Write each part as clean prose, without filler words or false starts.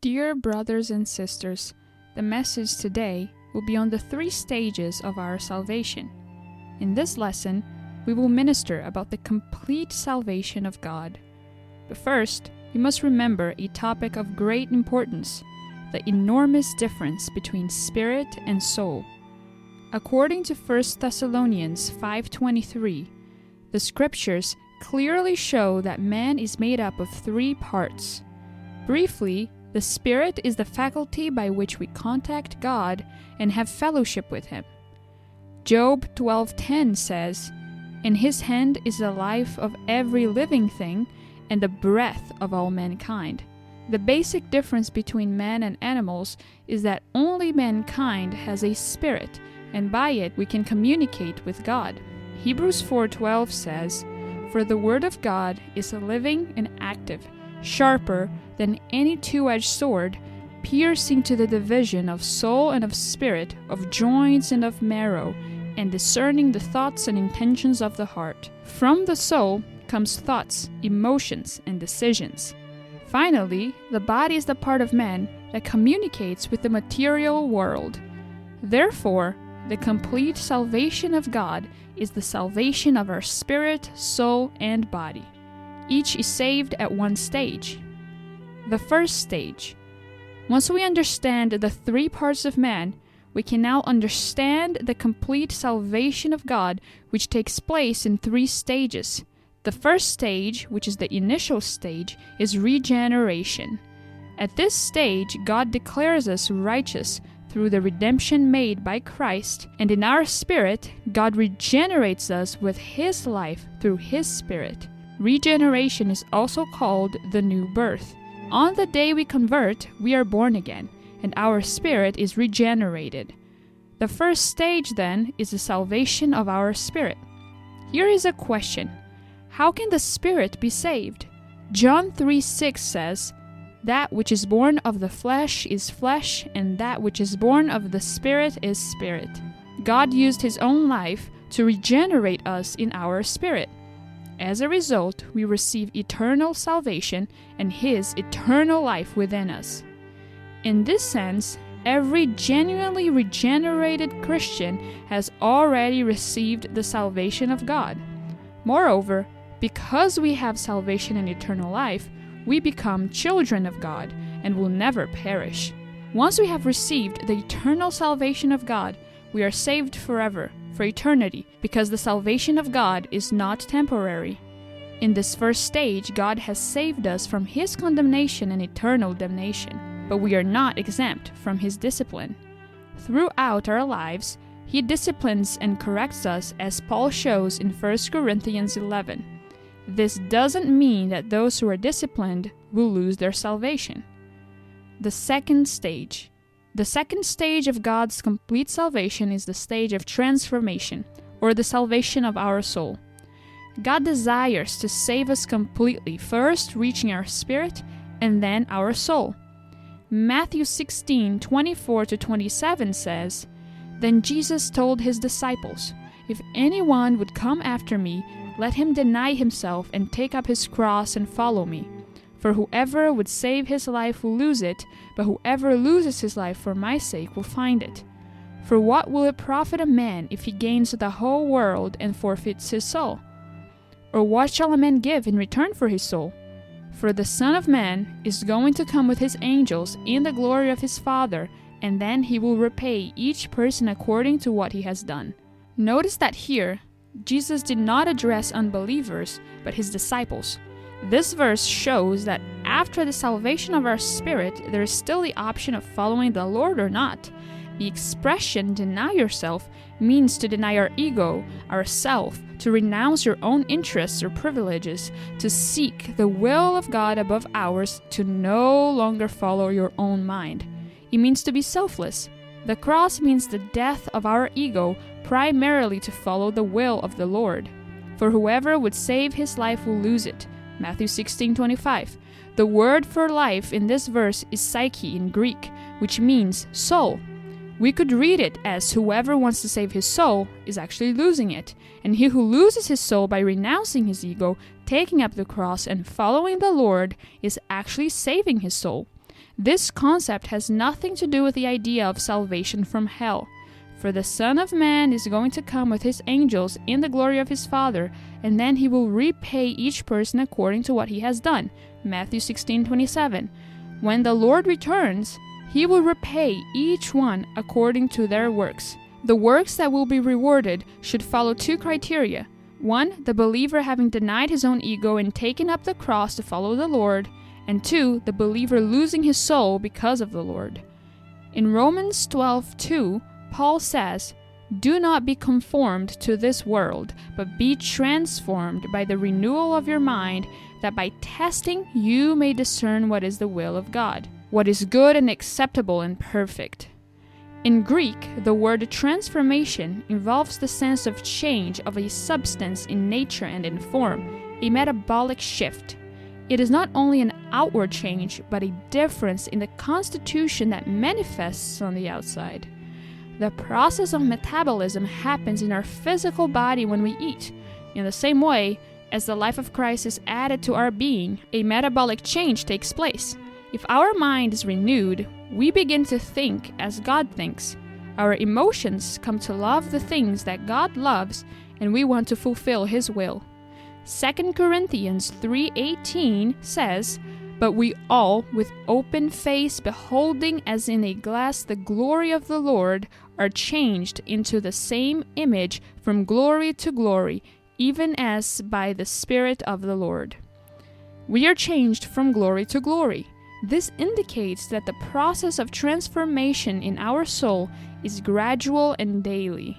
Dear brothers and sisters, the message today will be on the 3 stages of our salvation. In this lesson, we will minister about the complete salvation of God. But first, we must remember a topic of great importance, the enormous difference between spirit and soul. According to 1 Thessalonians 5:23, the scriptures clearly show that man is made up of 3 parts. Briefly, the spirit is the faculty by which we contact God and have fellowship with Him. Job 12:10 says, "In His hand is the life of every living thing and the breath of all mankind." The basic difference between man and animals is that only mankind has a spirit, and by it we can communicate with God. Hebrews 4:12 says, "For the word of God is living and active, sharper than any two-edged sword, piercing to the division of soul and of spirit, of joints and of marrow, and discerning the thoughts and intentions of the heart." From the soul comes thoughts, emotions, and decisions. Finally, the body is the part of man that communicates with the material world. Therefore, the complete salvation of God is the salvation of our spirit, soul, and body. Each is saved at one stage. The first stage. Once we understand the 3 parts of man, we can now understand the complete salvation of God, which takes place in 3 stages. The first stage, which is the initial stage, is regeneration. At this stage, God declares us righteous through the redemption made by Christ, and in our spirit, God regenerates us with His life through His Spirit. Regeneration is also called the new birth. On the day we convert, we are born again, and our spirit is regenerated. The first stage, then, is the salvation of our spirit. Here is a question. How can the spirit be saved? John 3:6 says, "That which is born of the flesh is flesh, and that which is born of the Spirit is spirit." God used His own life to regenerate us in our spirit. As a result, we receive eternal salvation and His eternal life within us. In this sense, every genuinely regenerated Christian has already received the salvation of God. Moreover, because we have salvation and eternal life, we become children of God and will never perish. Once we have received the eternal salvation of God, we are saved forever, for eternity, because the salvation of God is not temporary. In this first stage, God has saved us from His condemnation and eternal damnation, but we are not exempt from His discipline. Throughout our lives, He disciplines and corrects us, as Paul shows in 1 Corinthians 11. This doesn't mean that those who are disciplined will lose their salvation. The second stage. The second stage of God's complete salvation is the stage of transformation, or the salvation of our soul. God desires to save us completely, first reaching our spirit and then our soul. Matthew 16:24-27 says, "Then Jesus told His disciples, 'If anyone would come after me, let him deny himself and take up his cross and follow me. For whoever would save his life will lose it, but whoever loses his life for my sake will find it. For what will it profit a man if he gains the whole world and forfeits his soul? Or what shall a man give in return for his soul? For the Son of Man is going to come with His angels in the glory of His Father, and then He will repay each person according to what he has done.'" Notice that here, Jesus did not address unbelievers, but His disciples. This verse shows that after the salvation of our spirit, there is still the option of following the Lord or not. The expression "deny yourself" means to deny our ego, our self, to renounce your own interests or privileges, to seek the will of God above ours, to no longer follow your own mind. It means to be selfless. The cross means the death of our ego, primarily to follow the will of the Lord. For whoever would save his life will lose it. Matthew 16:25. The word for life in this verse is psyche in Greek, which means soul. We could read it as whoever wants to save his soul is actually losing it, and he who loses his soul by renouncing his ego, taking up the cross, and following the Lord is actually saving his soul. This concept has nothing to do with the idea of salvation from hell. For the Son of Man is going to come with his angels in the glory of his Father, and then he will repay each person according to what he has done. Matthew 16:27. When the Lord returns, he will repay each one according to their works. The works that will be rewarded should follow two criteria. One, the believer having denied his own ego and taken up the cross to follow the Lord. And two, the believer losing his soul because of the Lord. In Romans 12:2, Paul says, "Do not be conformed to this world, but be transformed by the renewal of your mind, that by testing you may discern what is the will of God, what is good and acceptable and perfect." In Greek, the word transformation involves the sense of change of a substance in nature and in form, a metabolic shift. It is not only an outward change, but a difference in the constitution that manifests on the outside. The process of metabolism happens in our physical body when we eat. In the same way, as the life of Christ is added to our being, a metabolic change takes place. If our mind is renewed, we begin to think as God thinks. Our emotions come to love the things that God loves, and we want to fulfill His will. 2 Corinthians 3:18 says, "But we all, with open face, beholding as in a glass the glory of the Lord, are changed into the same image from glory to glory, even as by the Spirit of the Lord." We are changed from glory to glory. This indicates that the process of transformation in our soul is gradual and daily.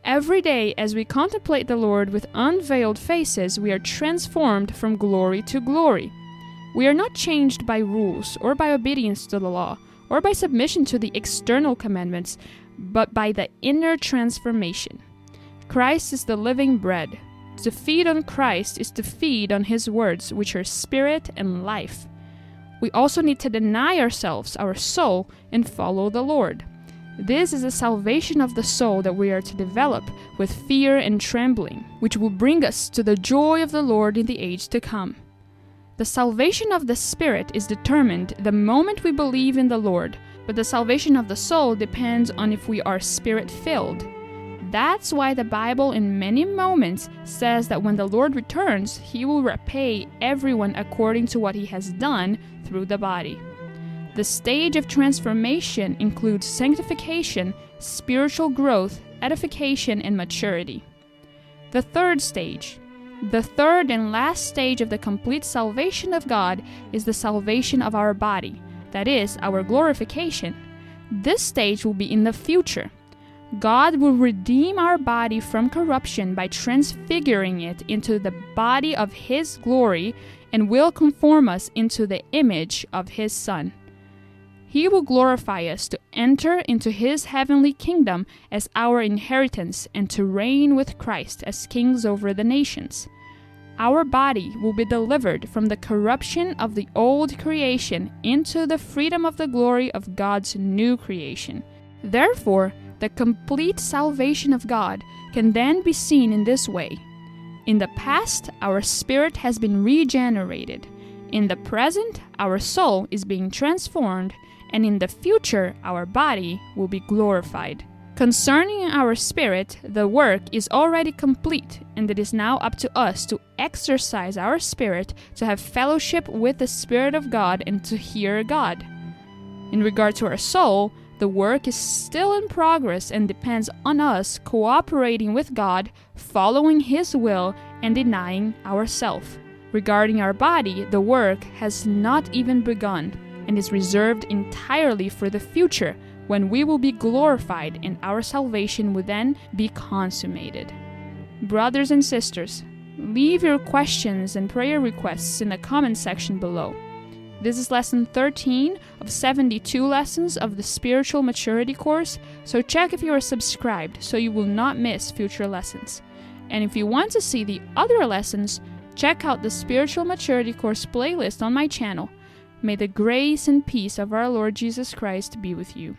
Every day, as we contemplate the Lord with unveiled faces, we are transformed from glory to glory. We are not changed by rules, or by obedience to the law, or by submission to the external commandments, but by the inner transformation. Christ is the living bread. To feed on Christ is to feed on His words, which are spirit and life. We also need to deny ourselves, our soul, and follow the Lord. This is a salvation of the soul that we are to develop with fear and trembling, which will bring us to the joy of the Lord in the age to come. The salvation of the spirit is determined the moment we believe in the Lord, but the salvation of the soul depends on if we are spirit-filled. That's why the Bible in many moments says that when the Lord returns, He will repay everyone according to what he has done through the body. The stage of transformation includes sanctification, spiritual growth, edification, and maturity. The third stage. The third and last stage of the complete salvation of God is the salvation of our body, that is, our glorification. This stage will be in the future. God will redeem our body from corruption by transfiguring it into the body of His glory and will conform us into the image of His Son. He will glorify us to enter into His heavenly kingdom as our inheritance and to reign with Christ as kings over the nations. Our body will be delivered from the corruption of the old creation into the freedom of the glory of God's new creation. Therefore, the complete salvation of God can then be seen in this way. In the past, our spirit has been regenerated. In the present, our soul is being transformed, and in the future, our body will be glorified. Concerning our spirit, the work is already complete, and it is now up to us to exercise our spirit to have fellowship with the Spirit of God and to hear God. In regard to our soul, the work is still in progress and depends on us cooperating with God, following His will, and denying ourselves. Regarding our body, the work has not even begun and is reserved entirely for the future, when we will be glorified and our salvation will then be consummated. Brothers and sisters, leave your questions and prayer requests in the comment section below. This is lesson 13 of 72 lessons of the Spiritual Maturity course, so check if you are subscribed so you will not miss future lessons. And if you want to see the other lessons, check out the Spiritual Maturity course playlist on my channel. May the grace and peace of our Lord Jesus Christ be with you.